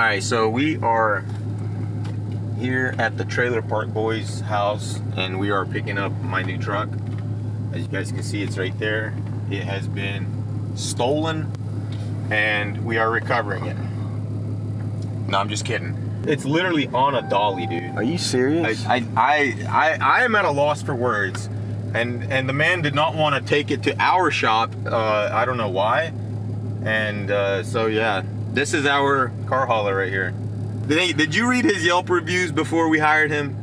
Alright, so we are here at the Trailer Park Boys house and we are picking up my new truck. As you guys can see, it's right there. It has been stolen and we are recovering it. No, I'm just kidding. It's literally on a dolly, dude. Are you serious? I am at a loss for words. And the man did not want to take it to our shop. I don't know why. And so yeah, this is our car hauler right here. Did you read his Yelp reviews before we hired him?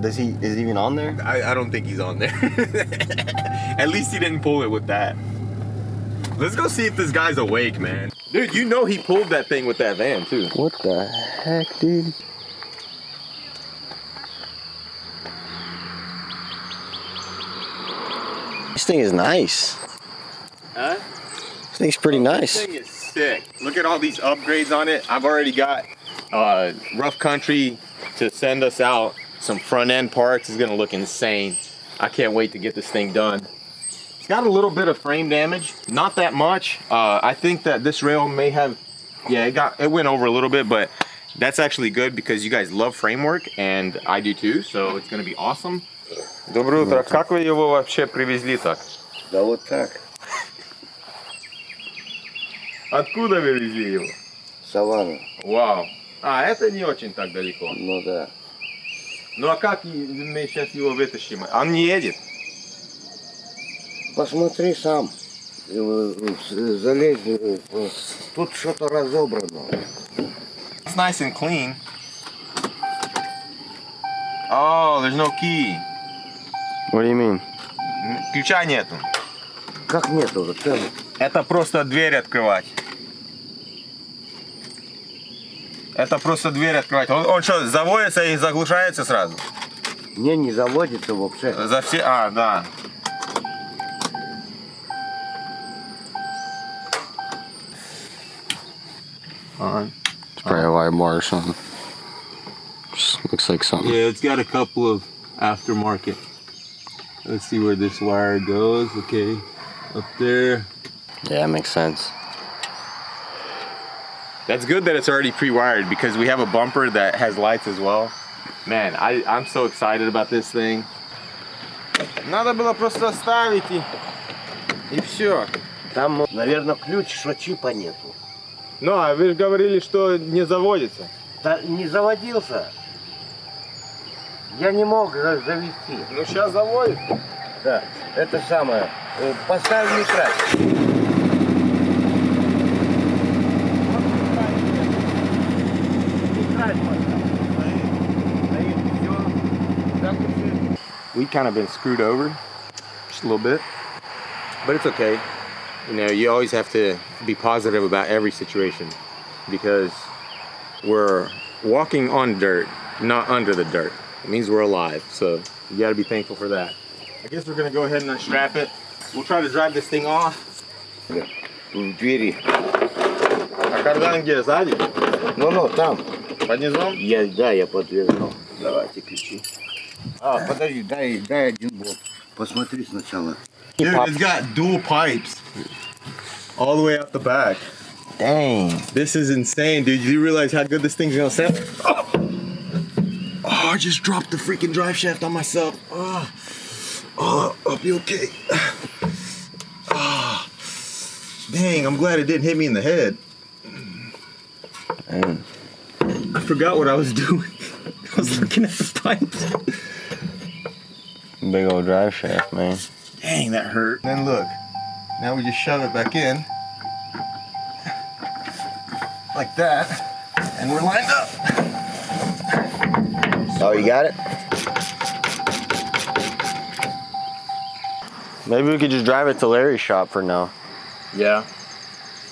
Is he even on there? I don't think he's on there. At least he didn't pull it with that. Let's go see if this guy's awake, man. Dude, you know he pulled that thing with that van too. What the heck, dude? This thing is nice. Huh? This thing's pretty nice. This thing is sick. Look at all these upgrades on it. I've already got Rough Country to send us out some front end parts. It's gonna look insane. I can't wait to get this thing done. It's got a little bit of frame damage, not that much. I think that this rail may have, yeah, it went over a little bit, but that's actually good because you guys love framework and I do too, so it's gonna be awesome. Доброе утро. Как вы его вообще привезли так? Да вот так. Откуда вы везли его? Саванна. Вау. Это не очень так далеко. Ну да. Ну а как мы сейчас его вытащим? Он не едет. Посмотри сам. Залезь. Тут что-то разобрано. It's nice and clean. Oh, there's no key. What do you mean? Ключа нету. Как нету? Это просто дверь открывать. Это просто дверь открывать. Он что, заводится и заглушается сразу? Не заводится вообще. За все... да. It's probably a light bar or something. Just looks like something. Yeah, it's got a couple of aftermarket. Let's see where this wire goes. Okay, up there. Yeah, that makes sense. That's good that it's already pre-wired because we have a bumper that has lights as well. Man, I'm so excited about this thing. Надо было просто оставить и все. Там, наверное, ключ, что чипа нету. Ну, а вы же говорили, что не заводится. Да не заводился. Я не мог завести. Ну, сейчас заводит. Да, это самое. Поставь микрать. We kind of been screwed over just a little bit, but it's okay. You know, you always have to be positive about every situation because we're walking on dirt, not under the dirt. It means we're alive, so you got to be thankful for that. I guess we're gonna go ahead and unstrap it. We'll try to drive this thing off. В двери. А кардан где? Сзади? Ну, там. Под низом? Я подвезу. Давайте ключи. Подожди, дай один блок. Посмотри сначала. Dude, it's got dual pipes all the way out the back. Dang. This is insane, dude. Do you realize how good this thing's gonna sound? Oh, I just dropped the freaking drive shaft on myself. I'll be okay. Dang, I'm glad it didn't hit me in the head. Man. I forgot what I was doing. I was looking at the pipes. Big old drive shaft, man. Dang, that hurt. Then look, now we just shove it back in. Like that. And we're lined up. Oh, you got it? Maybe we could just drive it to Larry's shop for now. Yeah.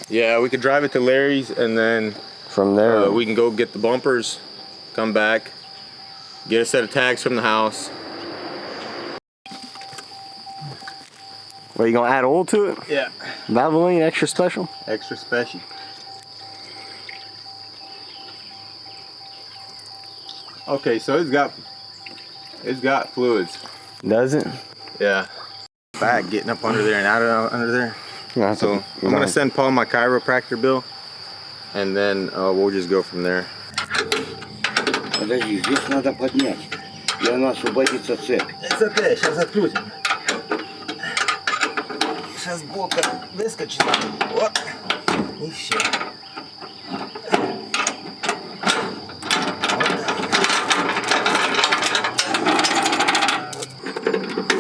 Yeah, we could drive it to Larry's and then from there we can go get the bumpers, come back, get a set of tags from the house. What, you gonna add oil to it? Yeah. Valvoline extra special? Extra special. Okay, so it's got fluids. Does it? Yeah. Back getting up under there and out of under there. Yeah, so I'm gonna send Paul my chiropractor bill and then we'll just go from there. Подожди, здесь надо поднять, и она освободится цепь. It's okay, сейчас открутим. Сейчас болтер выскочит. Вот. И все.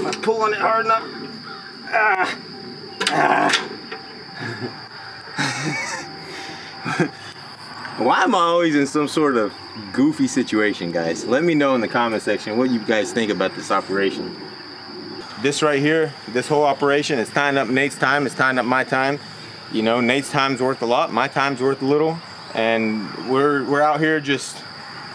I'm pulling it hard enough. Why am I always in some sort of goofy situation, guys? Let me know in the comment section what you guys think about this operation. This right here, this whole operation is tying up Nate's time, it's tying up my time. You know, Nate's time's worth a lot, my time's worth a little, and we're out here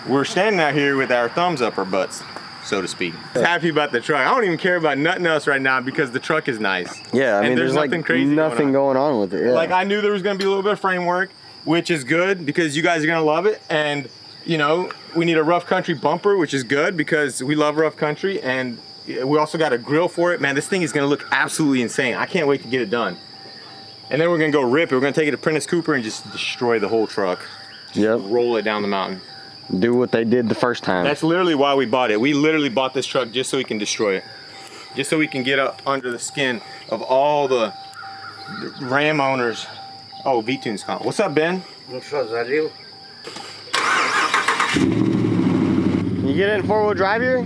we're standing out here with our thumbs up our butts, so to speak. Happy about the truck. I don't even care about nothing else right now because the truck is nice. Yeah, I mean, there's like nothing going on with it. Yeah. Like I knew there was gonna be a little bit of framework, which is good because you guys are gonna love it, and you know, we need a rough country bumper, which is good because we love rough country, and we also got a grill for it. Man, this thing is gonna look absolutely insane. I can't wait to get it done. And then we're gonna go rip it. We're gonna take it to Prentice Cooper and just destroy the whole truck. Yep. Roll it down the mountain. Do what they did the first time. That's literally why we bought it. We literally bought this truck just so we can destroy it. Just so we can get up under the skin of all the Ram owners. Oh, V-Tune's calling. What's up, Ben? Ну что, залил? You get in four-wheel drive here?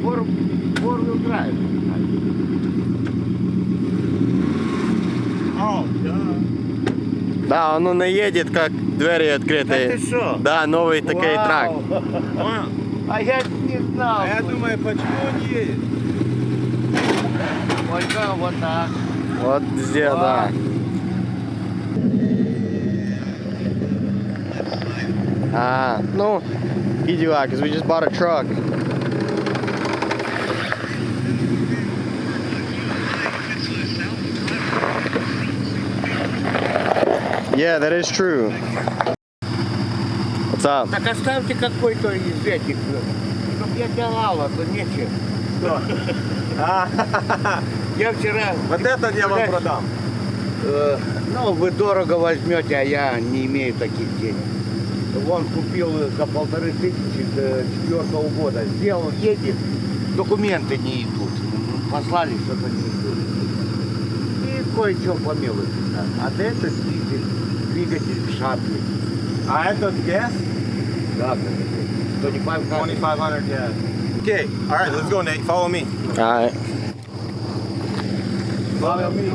Four-wheel drive. Oh, duh. Да, он не едет, как двери открытые. Да ты шо? Да, новый такой трак. А я не знал. А я думаю, почему он едет? Только вот так. Вот где, да. No, easy lot, because we just bought a truck. Yeah, that is true. What's up? Так оставьте какой-то из этих, чтоб я делал, а то нечего. Я вчера... Вот это я вам продам. Ну, вы дорого возьмете, а я не имею таких денег. Вон купил за 1500 до 4-го года. Сделал, едет, документы не идут. Послали, что-то не идут. И кое-что по мелочи. А это двигатель в шатле. А этот gas? Да, 2500 gas. Okay, all right, let's go, Nate. Follow me. Alright. Follow me.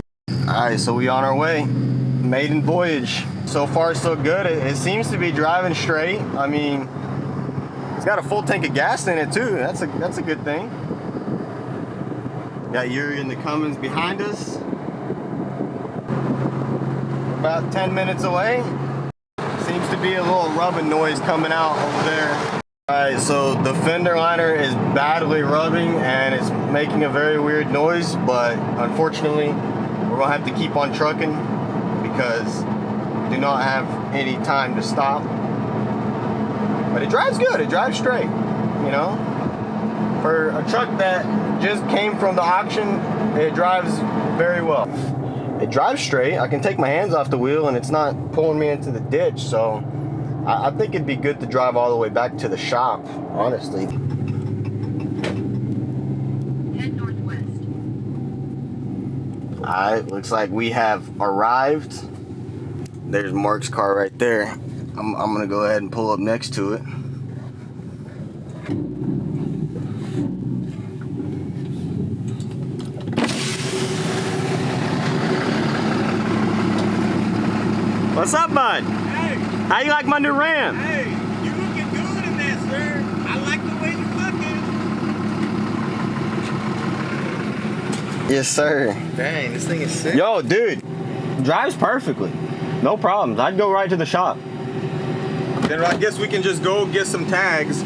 Alright, so we on our way. Maiden voyage. So far so good. It seems to be driving straight. I mean, it's got a full tank of gas in it too. That's a good thing. Got Yuri and the Cummins behind us. We're about 10 minutes away. Seems to be a little rubbing noise coming out over there. Alright, so the fender liner is badly rubbing and it's making a very weird noise, but unfortunately we're gonna have to keep on trucking because we do not have any time to stop. But it drives good, it drives straight, you know. For a truck that just came from the auction, it drives very well. It drives straight, I can take my hands off the wheel and it's not pulling me into the ditch, so I think it'd be good to drive all the way back to the shop, honestly. Head northwest. Alright, looks like we have arrived. There's Mark's car right there. I'm gonna go ahead and pull up next to it. What's up, bud? Hey, How you like my new Ram? hey, you looking good in that, sir. I like the way you looking. Yes, sir. Dang, this thing is sick. Yo, dude, drives perfectly. No problems. I'd go right to the shop. Then I guess we can just go get some tags,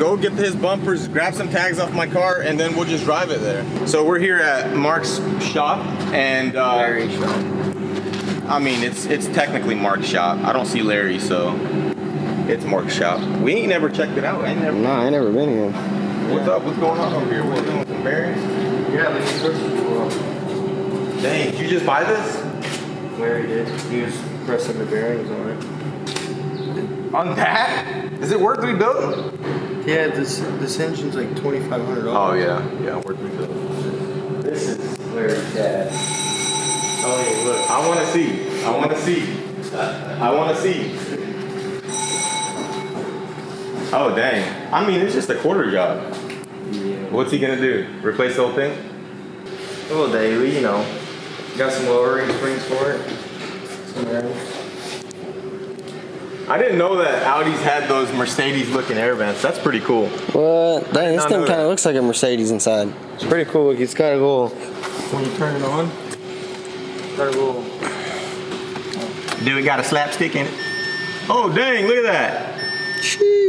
go get his bumpers, grab some tags off my car, and then we'll just drive it there. So we're here at Mark's shop, and Larry's shop. I mean, it's technically Mark's shop. I don't see Larry, so it's Mark's shop. We ain't never checked it out. I ain't never. No, I ain't never been here. What's up? What's going on over here? We're doing some bearings. Yeah, let's first. Dang, did you just buy this? Larry did. He was pressing the bearings on it. On that? Is it worth rebuilding? Yeah, this engine's like $2,500. Oh yeah, worth rebuilding. This is where it's at. Oh yeah, look. I want to see. Oh dang. I mean, it's just a quarter job. Yeah. What's he gonna do? Replace the whole thing? Well, daily, you know. Got some lowering springs for it. Some areas. I didn't know that Audis had those Mercedes-looking air vents. That's pretty cool. What? This not thing know kind that. of looks like a Mercedes inside. It's pretty cool. It's got a little, when you turn it on, got a little. Dude, we got a slapstick in it. Oh dang! Look at that.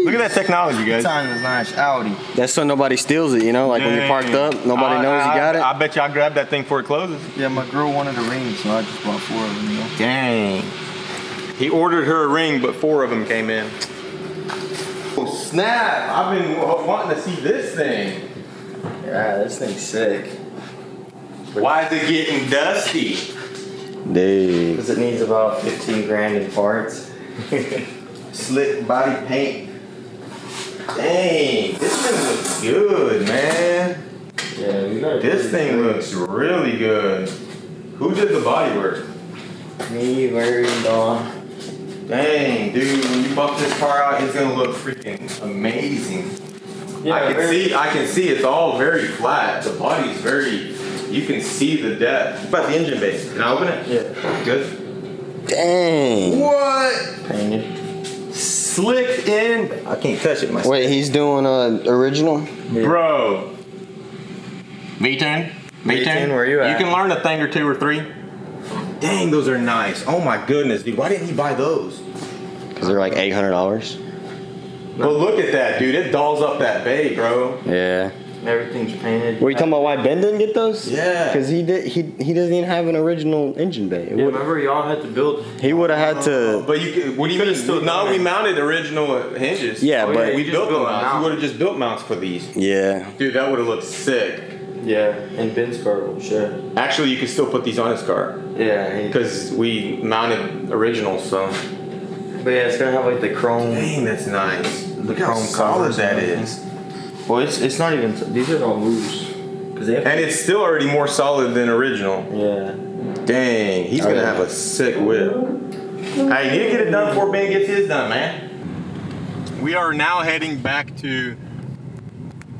Look at that technology, guys. Time is nice. Audi. That's so nobody steals it, you know? Like when you're parked up, nobody knows you got it. I bet y'all grabbed that thing before it closes. Yeah, my girl wanted a ring, so I just bought 4 of them, you know. Dang. He ordered her a ring, but 4 of them came in. Oh snap! I've been wanting to see this thing. Yeah, this thing's sick. Why is it getting dusty? Dude. Because it needs about 15 grand in parts. Slick body paint. Dang, this thing looks good, man. Yeah, we got This thing looks really good. Who did the body work? Me, Larry, and Dawn. Dang, dude, when you buff this car out, it's gonna look freaking amazing. Yeah, I can see it's all very flat. The body's very, you can see the depth. What about the engine base? Can I open it? Yeah. Good. Dang. What? Painted. Slicked in. I can't touch it myself. Wait, he's doing original? Yeah. Bro. V10? V10, where you at? You can learn a thing or 2 or 3. Dang, those are nice. Oh my goodness, dude. Why didn't he buy those? Because they're like $800. But look at that, dude. It dolls up that bay, bro. Yeah. Everything's painted. Were you talking about why Ben didn't get those? Yeah. Because he doesn't even have an original engine bay. Yeah, remember y'all had to build. He would have had to. But you could, what do you mean? still No, done we it. mounted original hinges. Yeah, Oh, but yeah, We just built the built a mounts. mount. We would have just built mounts for these. yeah. Dude, that would have looked sick. Yeah, and Ben's car will share. Actually, you could still put these on his car. Yeah, Because we mounted originals, so. but yeah, it's gonna have like the chrome. Dang, that's nice. Look how Chrome solid covers that and is. Well, it's not even. These are all loose. Cause they have. And it's still already more solid than original. Yeah. Dang, he's gonna have a sick whip. Hey, you need to get it done before Ben gets his done, man. We are now heading back to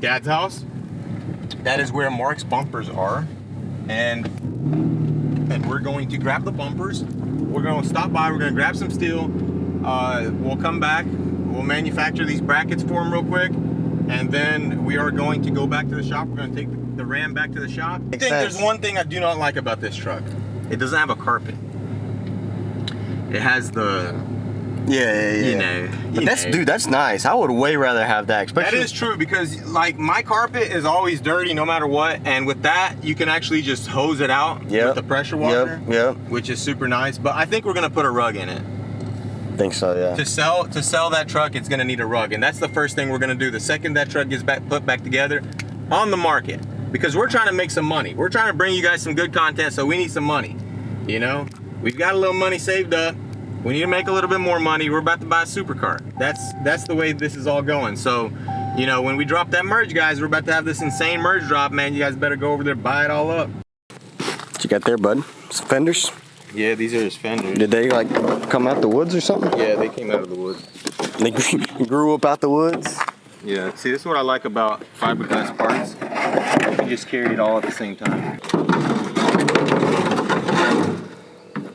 Dad's house. That is where Mark's bumpers are. And we're going to grab the bumpers. We're gonna stop by, we're gonna grab some steel. We'll come back, we'll manufacture these brackets for him real quick. And then we are going to go back to the shop. We're gonna take the Ram back to the shop. I think there's one thing I do not like about this truck. It doesn't have a carpet. It has the, Yeah. you know. But that's nice. I would way rather have that. That Especially. is true because like my carpet is always dirty no matter what, and with that you can actually just hose it out with the pressure washer, Yep. which is super nice. But I think we're gonna put a rug in it. Think so, yeah. To sell that truck, it's gonna need a rug, and that's the first thing we're gonna do. The second that truck gets put back together on the market, because we're trying to make some money. We're trying to bring you guys some good content, so we need some money. You know, we've got a little money saved up. We need to make a little bit more money. We're about to buy a supercar. That's the way this is all going. So, you know, when we drop that merge, guys, we're about to have this insane merge drop, man. You guys better go over there, buy it all up. What you got there, bud? Some fenders? Yeah, these are his fenders. Did they like come out the woods or something? Yeah, they came out of the woods. They grew up out the woods? Yeah, see, this is what I like about fiberglass parts. You can just carry it all at the same time.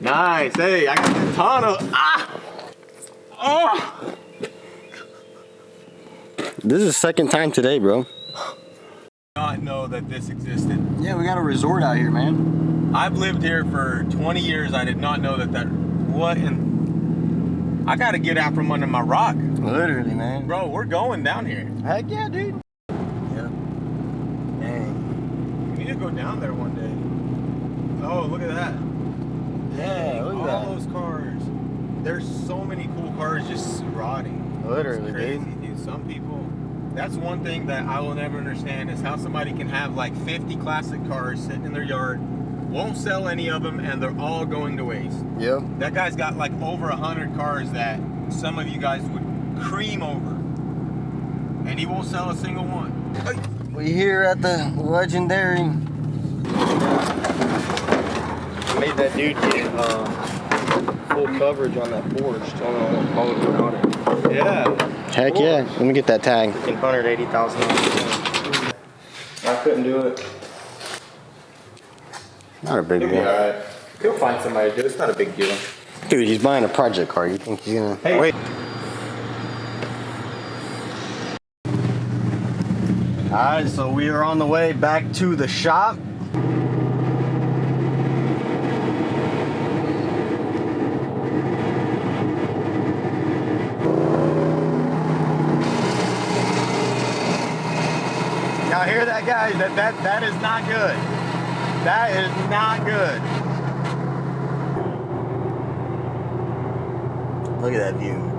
Nice, hey, I got a ton of, oh! This is the second time today, bro. Not know that this existed. Yeah, we got a resort out here, man. I've lived here for 20 years. I did not know what in, I gotta get out from under my rock. Literally, man. Bro, we're going down here. Heck yeah, dude. Yeah. Dang. We need to go down there one day. Oh, look at that. Yeah, look at that. All those cars. There's so many cool cars just rotting. Literally, It's crazy, dude. Some people, that's one thing that I will never understand is how somebody can have like 50 classic cars sitting in their yard, won't sell any of them, and they're all going to waste. Yep. That guy's got like over 100 cars that some of you guys would cream over. And he won't sell a single one. We here at the legendary. Made that dude get full coverage on that porch. Told him I won't call it without it. Yeah. Heck yeah. Let me get that tag. $180,000. I couldn't do it. Not a big He'll be deal. alright. He'll find somebody to do it. It's not a big deal. Dude, he's buying a project car. You think he's gonna... Hey. Wait. Alright, so we are on the way back to the shop. Y'all hear that, guys? That is not good. That is not good. Look at that view.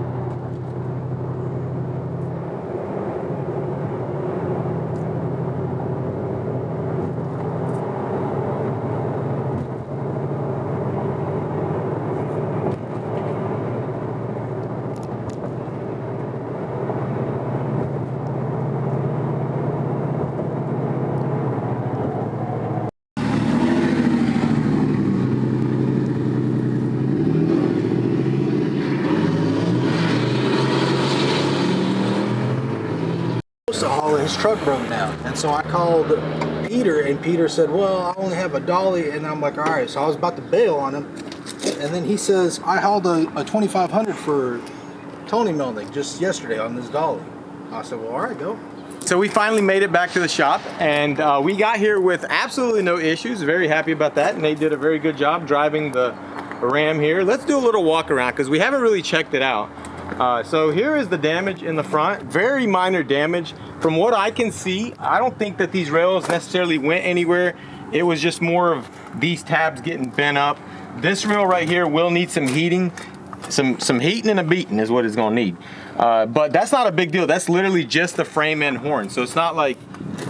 To haul his truck broke down, and so I called Peter, and Peter said, well, I only have a dolly, and I'm like, all right. So I was about to bail on him, and then he says, I hauled a 2500 for Tony Melnick just yesterday on this dolly. I said, well, all right, go. So we finally made it back to the shop, and we got here with absolutely no issues. Very happy about that, and they did a very good job driving the Ram here. Let's do a little walk around because we haven't really checked it out. So here is the damage in the front. Very minor damage. From what I can see, I don't think that these rails necessarily went anywhere. It was just more of these tabs getting bent up. This rail right here will need some heating. Some heating and a beating is what it's gonna need. But that's not a big deal. That's literally just the frame and horn. So it's not like,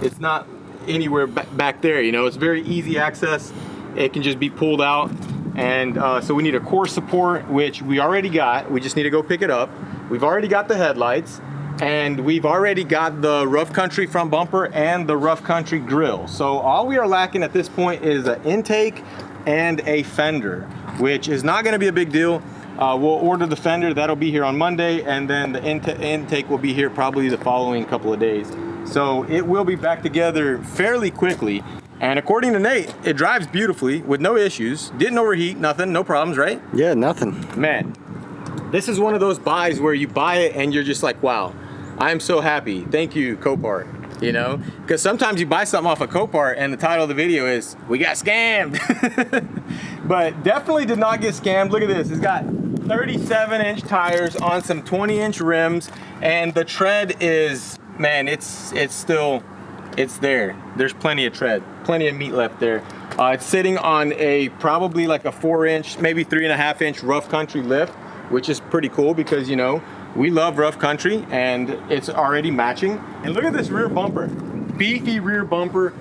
it's not anywhere back there, you know. It's very easy access. It can just be pulled out. And so we need a core support, which we already got. We just need to go pick it up. We've already got the headlights, and we've already got the Rough Country front bumper and the Rough Country grill. So all we are lacking at this point is an intake and a fender, which is not gonna be a big deal. We'll order the fender, that'll be here on Monday, and then the intake will be here probably the following couple of days. So it will be back together fairly quickly. And according to Nate, it drives beautifully with no issues. Didn't overheat, nothing, no problems, right? Yeah, nothing. Man, this is one of those buys where you buy it and you're just like, wow, I'm so happy. Thank you, Copart. You know, because sometimes you buy something off of Copart and the title of the video is, we got scammed. But definitely did not get scammed. Look at this, it's got 37-inch tires on some 20-inch rims, and the tread is, man, it's still, it's there. There's plenty of tread, plenty of meat left there. It's sitting on a probably like a 4-inch, maybe 3.5-inch Rough Country lift, which is pretty cool because, you know, we love Rough Country and it's already matching. And look at this rear bumper, beefy rear bumper.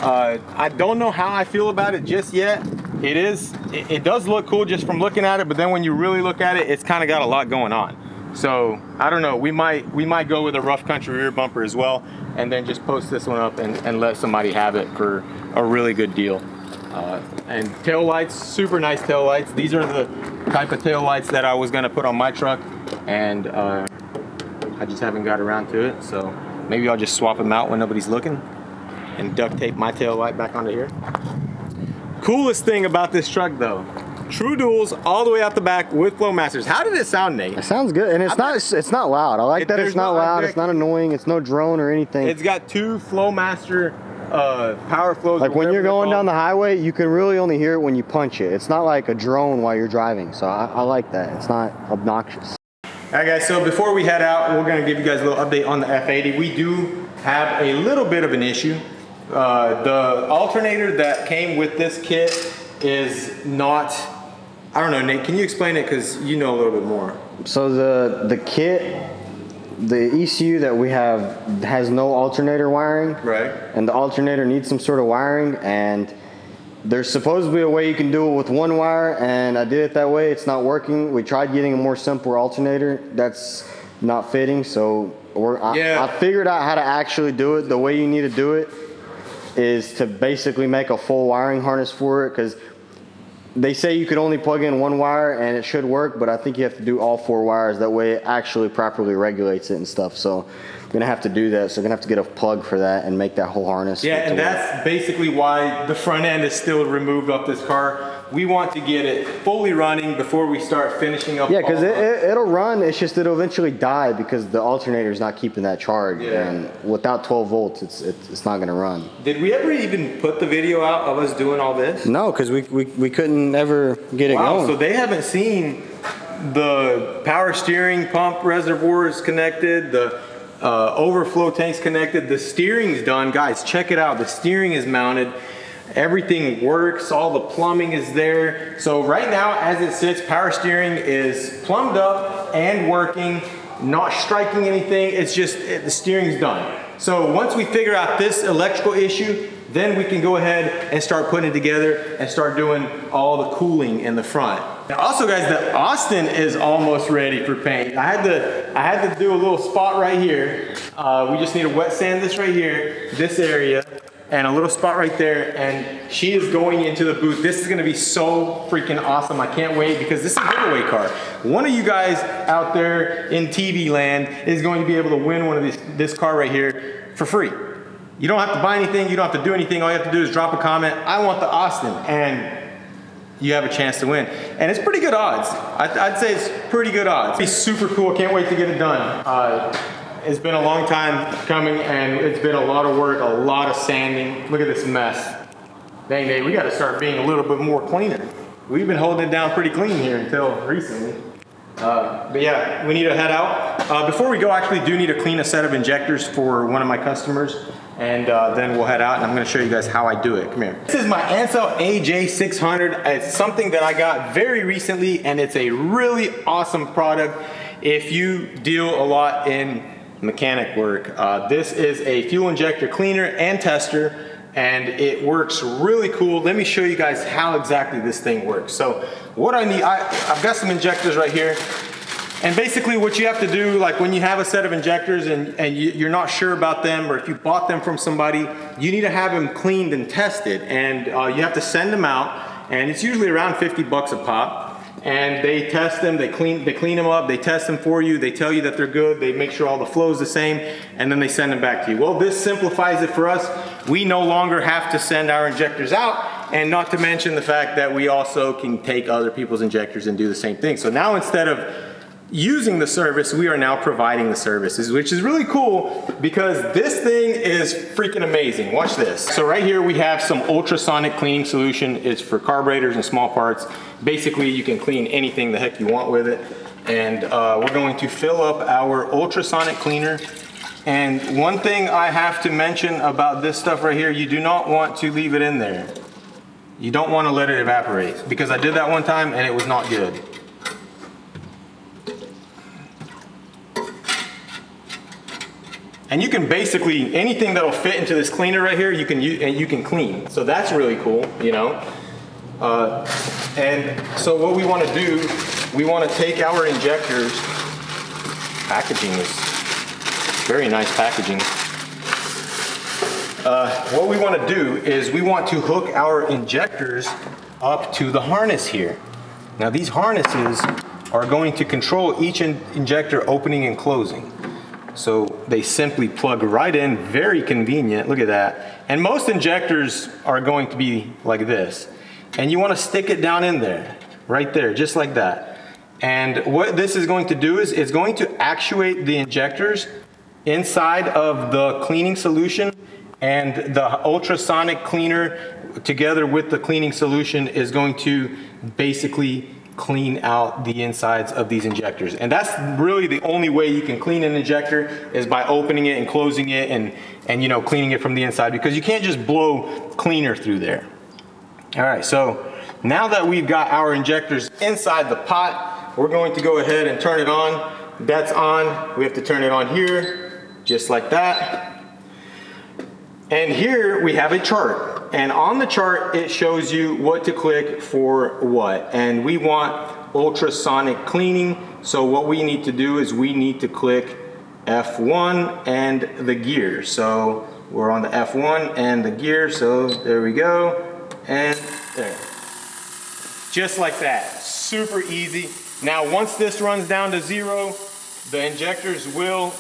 I don't know how I feel about it just yet. It does look cool just from looking at it, but then when you really look at it, it's kind of got a lot going on. So I don't know, we might go with a Rough Country rear bumper as well, and then just post this one up and let somebody have it for a really good deal. And tail lights, super nice tail lights. These are the type of tail lights that I was gonna put on my truck, and I just haven't got around to it. So maybe I'll just swap them out when nobody's looking and duct tape my tail light back onto here. Coolest thing about this truck though, true duals all the way out the back with Flowmasters. How did it sound, Nate? It sounds good, and it's not loud. I like that it's not loud. It's not annoying. It's no drone or anything. It's got two Flowmaster power flows. Like when you're going down the highway, you can really only hear it when you punch it. It's not like a drone while you're driving, so I like that. It's not obnoxious. All right, guys, so before we head out, we're gonna give you guys a little update on the F80. We do have a little bit of an issue. The alternator that came with this kit is not, I don't know, Nate, can you explain it? Because you know a little bit more. So the kit, the ECU that we have has no alternator wiring. Right. And the alternator needs some sort of wiring, and there's supposedly a way you can do it with one wire, and I did it that way. It's not working. We tried getting a more simple alternator. That's not fitting. So I figured out how to actually do it. The way you need to do it is to basically make a full wiring harness for it, because they say you could only plug in one wire and it should work, but I think you have to do all 4 wires. That way it actually properly regulates it and stuff. So I'm gonna have to do that. So I'm gonna have to get a plug for that and make that whole harness. Yeah, and that's basically why the front end is still removed off this car. We want to get it fully running before we start finishing up. Yeah, because it'll run. It's just it'll eventually die because the alternator is not keeping that charge. Yeah. And without 12 volts, it's not gonna run. Did we ever even put the video out of us doing all this? No, because we couldn't ever get it going. So they haven't seen the power steering pump reservoirs connected, the overflow tanks connected, the steering's done. Guys, check it out. The steering is mounted. Everything works, all the plumbing is there. So right now, as it sits, power steering is plumbed up and working, not striking anything. It's just, the steering's done. So once we figure out this electrical issue, then we can go ahead and start putting it together and start doing all the cooling in the front. Now also guys, the Austin is almost ready for paint. I had to do a little spot right here. We just need to wet sand this right here, this area, and a little spot right there, and she is going into the booth. This is gonna be so freaking awesome. I can't wait, because this is a giveaway car. One of you guys out there in TV land is going to be able to win one of this car right here for free. You don't have to buy anything, you don't have to do anything. All you have to do is drop a comment, I want the Austin, and you have a chance to win. And it's pretty good odds. I'd say it's pretty good odds. It's super cool, can't wait to get it done. It's been a long time coming, and it's been a lot of work, a lot of sanding. Look at this mess. Dang, Dave, we gotta start being a little bit more cleaner. We've been holding it down pretty clean here until recently. But yeah, we need to head out. Before we go, I actually do need to clean a set of injectors for one of my customers, and then we'll head out, and I'm gonna show you guys how I do it. Come here. This is my Ansel AJ600. It's something that I got very recently, and it's a really awesome product if you deal a lot in mechanic work. This is a fuel injector cleaner and tester, and it works really cool. Let me show you guys how exactly this thing works. So what I need, I've got some injectors right here, and basically what you have to do, like when you have a set of injectors and you're not sure about them, or if you bought them from somebody, you need to have them cleaned and tested, and you have to send them out, and it's usually around 50 bucks a pop. And they test them, they clean them up, they test them for you, they tell you that they're good, they make sure all the flow is the same, and then they send them back to you. Well, this simplifies it for us. We no longer have to send our injectors out, and not to mention the fact that we also can take other people's injectors and do the same thing. So now instead of using the service, we are now providing the services, which is really cool because this thing is freaking amazing. Watch this. So right here we have some ultrasonic cleaning solution. It's for carburetors and small parts. Basically you can clean anything the heck you want with it. And we're going to fill up our ultrasonic cleaner. And one thing I have to mention about this stuff right here, you do not want to leave it in there. You don't want to let it evaporate, because I did that one time and it was not good. And you can basically, anything that'll fit into this cleaner right here, you can use, and you can clean. So that's really cool, you know. And so what we want to do, we want to take our injectors. Packaging is very nice packaging. What we want to do is we want to hook our injectors up to the harness here. Now these harnesses are going to control each injector opening and closing. So they simply plug right in, very convenient, look at that. And most injectors are going to be like this. And you want to stick it down in there, right there, just like that. And what this is going to do is it's going to actuate the injectors inside of the cleaning solution, and the ultrasonic cleaner together with the cleaning solution is going to basically clean out the insides of these injectors. And that's really the only way you can clean an injector, is by opening it and closing it and you know, cleaning it from the inside, because you can't just blow cleaner through there. All right, so now that we've got our injectors inside the pot, we're going to go ahead and turn it on. That's on. We have to turn it on here, just like that. And here we have a chart. and on the chart it shows you what to click for what. And we want ultrasonic cleaning, so what we need to do is we need to click F1 and the gear. So we're on the F1 and the gear, so there we go, and there. Just like that, super easy. Now once this runs down to 0, the injectors will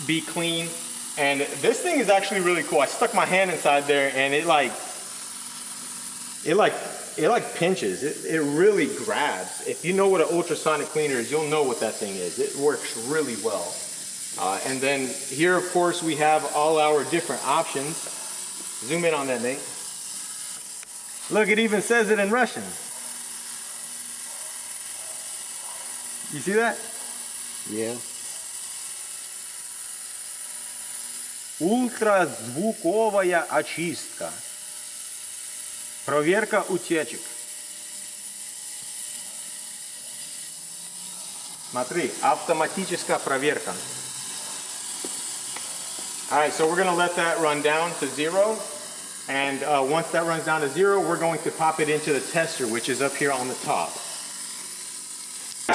be clean. And this thing is actually really cool. I stuck my hand inside there and it pinches. It really grabs. If you know what an ultrasonic cleaner is, you'll know what that thing is. It works really well. And then here, of course, we have all our different options. Zoom in on that, Nate. Look, it even says it in Russian. You see that? Yeah. Ультразвуковая очистка. Проверка утечек. Смотри, автоматическая проверка. Alright, so we're going to let that run down to 0. And once that runs down to 0, we're going to pop it into the tester, which is up here on the top.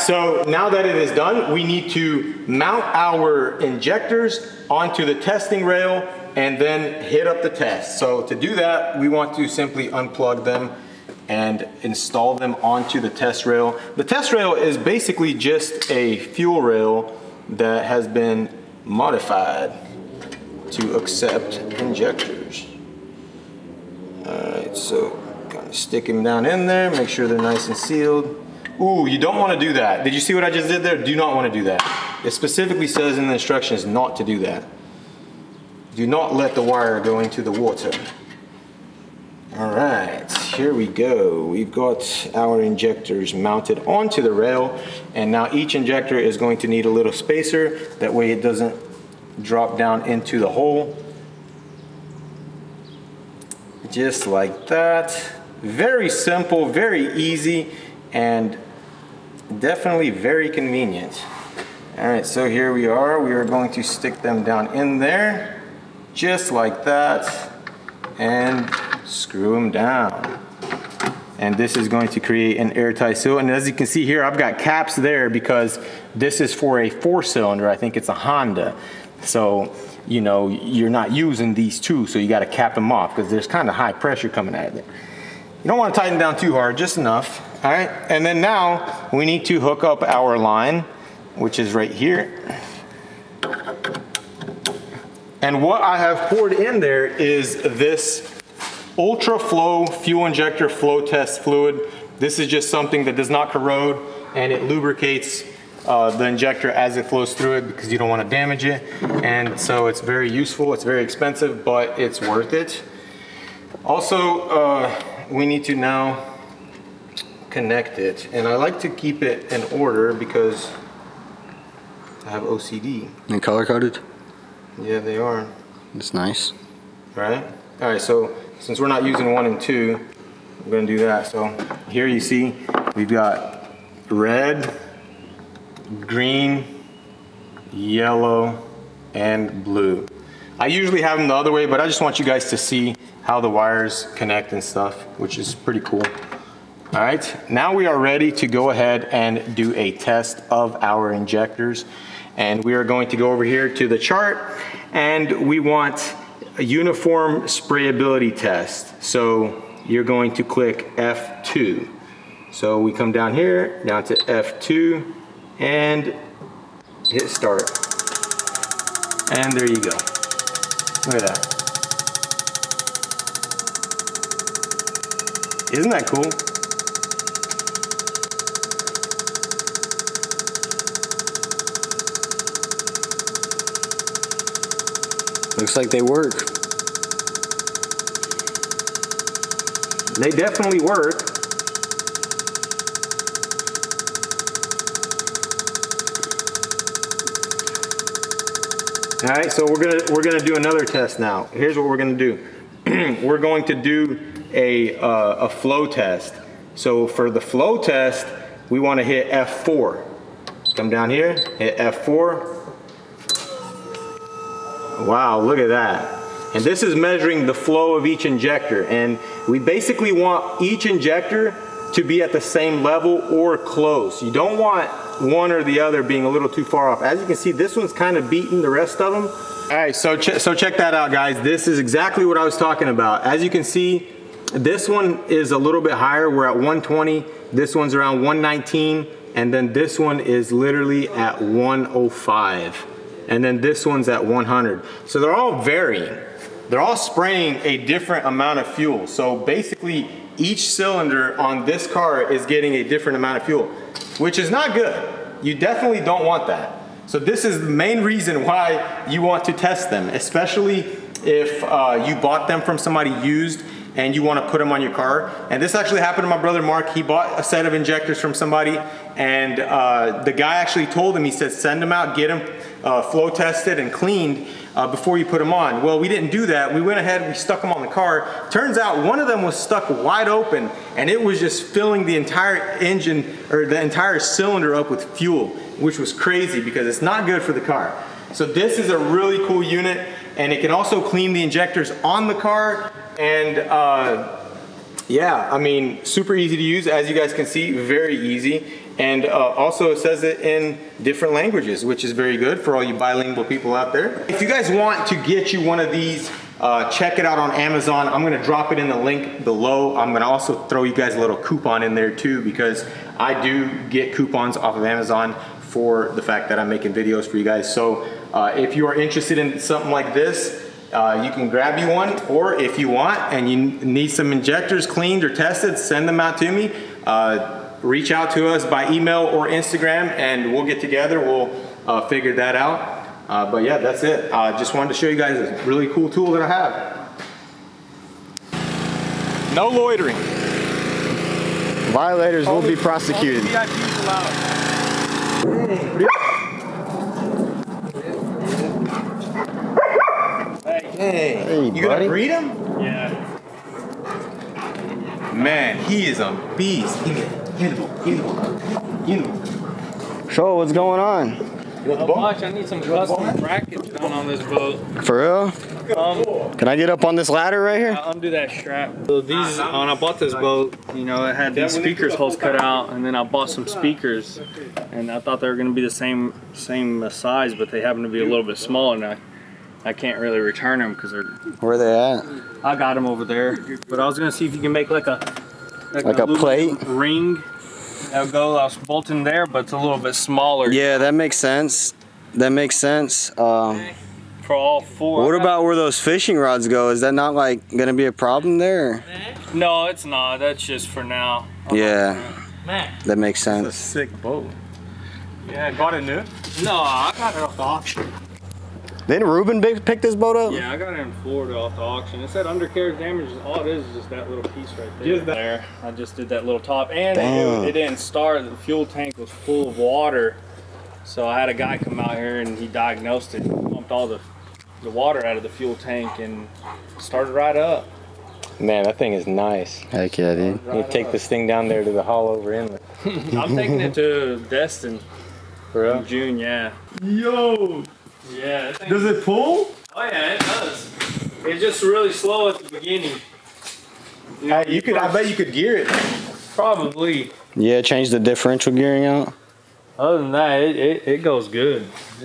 So now that it is done, we need to mount our injectors onto the testing rail and then hit up the test. So to do that, we want to simply unplug them and install them onto the test rail. The test rail is basically just a fuel rail that has been modified to accept injectors. Alright, so kind of stick them down in there, make sure they're nice and sealed. Ooh, you don't want to do that. Did you see what I just did there? Do not want to do that. It specifically says in the instructions not to do that. Do not let the wire go into the water. All right, here we go. We've got our injectors mounted onto the rail, and now each injector is going to need a little spacer. That way it doesn't drop down into the hole. Just like that. Very simple, very easy, and definitely very convenient. All right, so here we are. We are going to stick them down in there, just like that, and screw them down. And this is going to create an airtight seal. And as you can see here, I've got caps there because this is for a 4-cylinder. I think it's a Honda. So, you know, you're not using these two, so you got to cap them off because there's kind of high pressure coming out of it. You don't want to tighten down too hard, just enough. All right, and then now we need to hook up our line, which is right here. And what I have poured in there is this Ultra Flow fuel injector flow test fluid. This is just something that does not corrode, and it lubricates the injector as it flows through it because you don't want to damage it. And so it's very useful. It's very expensive, but it's worth it. Also, we need to now connect it, and I like to keep it in order because I have OCD. And color coded? Yeah, they are. It's nice. Right? All right, so since we're not using 1 and 2, we're gonna do that. So here you see we've got red, green, yellow, and blue. I usually have them the other way, but I just want you guys to see how the wires connect and stuff, which is pretty cool. All right, now we are ready to go ahead and do a test of our injectors. And we are going to go over here to the chart, and we want a uniform sprayability test. So you're going to click F2. So we come down here, down to F2, and hit start. And there you go. Look at that. Isn't that cool? Looks like they work. They definitely work. All right, so we're gonna do another test now. Here's what we're gonna do. We're going to do a flow test. So for the flow test, we want to hit F4. Come down here, hit F4. Wow, look at that. And this is measuring the flow of each injector. And we basically want each injector to be at the same level or close. You don't want one or the other being a little too far off. As you can see, this one's kind of beating the rest of them. All right, so check that out, guys. This is exactly what I was talking about. As you can see, this one is a little bit higher. We're at 120. This one's around 119. And then this one is literally at 105. And then this one's at 100. So they're all varying. They're all spraying a different amount of fuel. So basically, each cylinder on this car is getting a different amount of fuel, which is not good. You definitely don't want that. So this is the main reason why you want to test them, especially if you bought them from somebody used and you want to put them on your car. And this actually happened to my brother Mark. He bought a set of injectors from somebody, and the guy actually told him, he said, send them out, get them flow tested and cleaned before you put them on. Well, we didn't do that. We went ahead, we stuck them on the car. Turns out one of them was stuck wide open, and it was just filling the entire engine, or the entire cylinder up with fuel, which was crazy because it's not good for the car. So this is a really cool unit, and it can also clean the injectors on the car. And yeah, I mean, super easy to use, as you guys can see, very easy. And also it says it in different languages, which is very good for all you bilingual people out there. If you guys want to get you one of these, check it out on Amazon. I'm gonna drop it in the link below. I'm gonna also throw you guys a little coupon in there too, because I do get coupons off of Amazon for the fact that I'm making videos for you guys. So if you are interested in something like this, you can grab you one, or if you want and you need some injectors cleaned or tested, send them out to me. Reach out to us by email or Instagram, and we'll get together. We'll figure that out. But yeah, that's it. Just wanted to show you guys a really cool tool that I have. No loitering. Violators will be prosecuted. Hey, you gonna breed him? Yeah. Man, he is a beast. So what's going on? Not much. I need some custom brackets done on this boat. For real? Can I get up on this ladder right here? I'll undo that strap. So these, when I bought this boat, you know, it had these speakers holes cut out, and then I bought some speakers, and I thought they were going to be the same size, but they happen to be a little bit smaller, and I can't really return them because they're. Where are they at? I got them over there, but I was going to see if you can make like a plate ring. That'll go. I was bolting there, but it's a little bit smaller. Yeah, that makes sense. That makes sense. For all four. What about where those fishing rods go? Is that not like gonna be a problem there? No, it's not. That's just for now. Yeah, that makes sense. It's a sick boat. Yeah, bought it new? No, I got it off the auction. Didn't Ruben pick this boat up? Yeah, I got it in Florida off the auction. It said undercarriage damage. All it is just that little piece right there. Just there. I just did that little top, and it didn't start. The fuel tank was full of water, so I had a guy come out here and he diagnosed it. Pumped all the water out of the fuel tank and started right up. Man, that thing is nice. Heck yeah, dude. You take this thing down there to the Hollover Inlet. I'm taking it to Destin in June. Yeah. Yo! Yeah. Does it pull? Oh yeah, it does. It's just really slow at the beginning. You know, I bet you could gear it. Probably. Yeah, change the differential gearing out. Other than that, it goes good.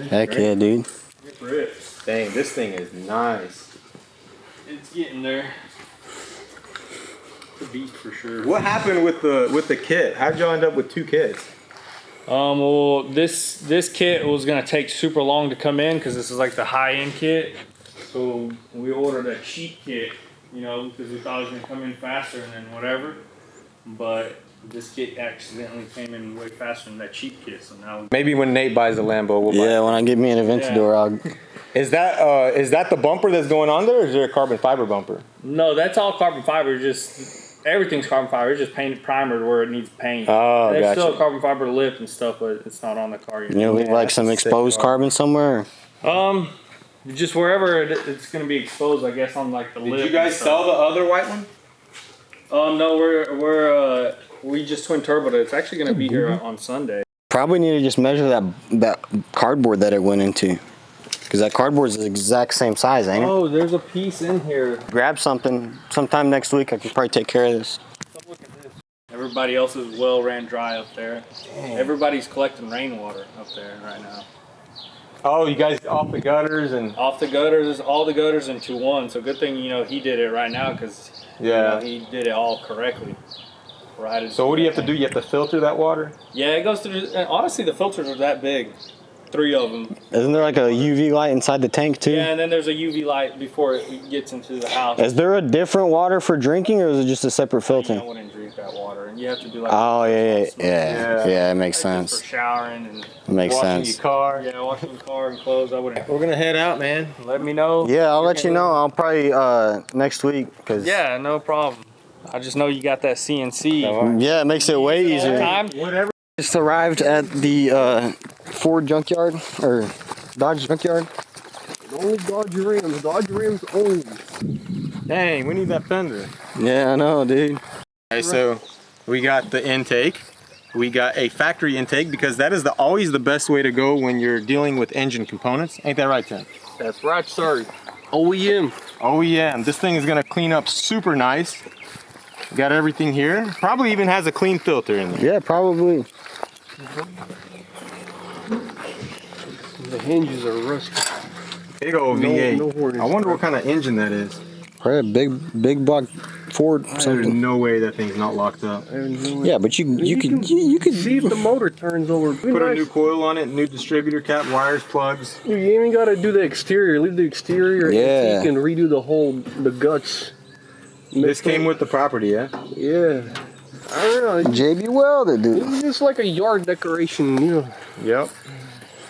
Heck yeah, dude. It rips. Dang, this thing is nice. It's getting there. It's a beast for sure. What happened with the kit? How'd y'all end up with two kits? Well, this kit was gonna take super long to come in because this is like the high-end kit. So we ordered a cheap kit, you know, because we thought it was gonna come in faster and then whatever. But this kit accidentally came in way faster than that cheap kit. So now Maybe when Nate buys a Lambo, we'll buy it. Yeah, when I get me an Aventador, I'll. Is that the bumper that's going on there, or is there a carbon fiber bumper? No, that's all carbon fiber. Just everything's carbon fiber. It's just painted primered where it needs paint. Oh, There's gotcha. still a carbon fiber lip and stuff, but it's not on the car yet. You know, like some exposed carbon somewhere. Just wherever it's gonna be exposed, I guess, on like the lip. Did you guys sell the other white one? No, we just twin turboed it. It's actually gonna be here on Sunday. Probably need to just measure that cardboard that it went into. Because that cardboard is the exact same size, ain't it? Oh, there's a piece in here. Grab something. Sometime next week, I can probably take care of this. Look at this. Everybody else's well ran dry up there. Dang. Everybody's collecting rainwater up there right now. Oh, you guys off the gutters and off the gutters, all the gutters into one. So good thing he did it right now because he did it all correctly. Right. So what do you have to do? You have to filter that water? Yeah, it goes through. And honestly, the filters are that big. 3 of them. Isn't there like a UV light inside the tank too? Yeah, and then there's a UV light before it gets into the house. Is there a different water for drinking, or is it just a separate filter? I wouldn't drink that water, and you have to do like. Oh yeah, it makes sense. For showering and makes washing sense. your car. Yeah, washing your car and clothes. I wouldn't. We're gonna head out, man. Let me know. Yeah, I'll let you know. I'll probably next week. Yeah, no problem. I just know you got that CNC. Yeah, it makes it way easier. Whatever. Just arrived at the Ford junkyard or Dodge junkyard. Only Dodge rims. Dodge rims only. Dang, we need that fender. Yeah, I know, dude. Okay, so we got the intake. We got a factory intake because that is always the best way to go when you're dealing with engine components. Ain't that right, Tim? That's right, sir. OEM. OEM. This thing is gonna clean up super nice. Got everything here. Probably even has a clean filter in there. Yeah, probably. The hinges are rusty. Big old V8. No I wonder what kind of engine that is. Probably a big block Ford There's something. no way that thing's not locked up. Yeah, but you could see if the motor turns over. Put a new coil on it, new distributor cap, wires, plugs. You ain't even gotta do the exterior. Leave the exterior. Yeah. You can redo the guts. This came with the property, yeah? Yeah. I don't know. JB welded, dude. It's just like a yard decoration, Yep.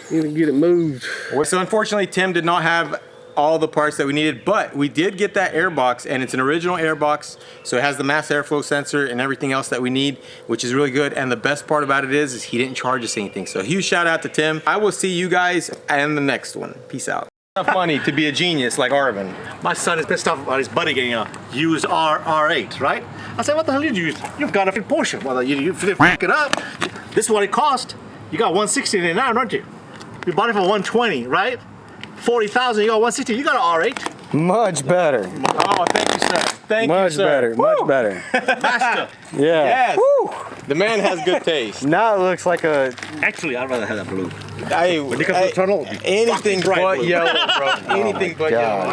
You can get it moved. So unfortunately, Tim did not have all the parts that we needed, but we did get that air box, and it's an original air box, so it has the mass airflow sensor and everything else that we need, which is really good. And the best part about it is he didn't charge us anything. So huge shout out to Tim. I will see you guys in the next one. Peace out. It's not funny to be a genius like Arvin. My son is pissed off about his buddy getting a used R8, right? I said, what the hell did you use? You've got a Porsche. Well, you f it up. This is what it cost. You got 160 now, don't you? You bought it for 120, right? 40,000, you got 160. You got an R8. Much better. Oh, thank you, sir. Thank you, sir. Much better. Master. Yeah. Yes. Woo. The man has good taste. Now it looks like a. Actually, I'd rather have that blue. Anything tunnel, but bright blue. yellow, bro. Anything but yellow.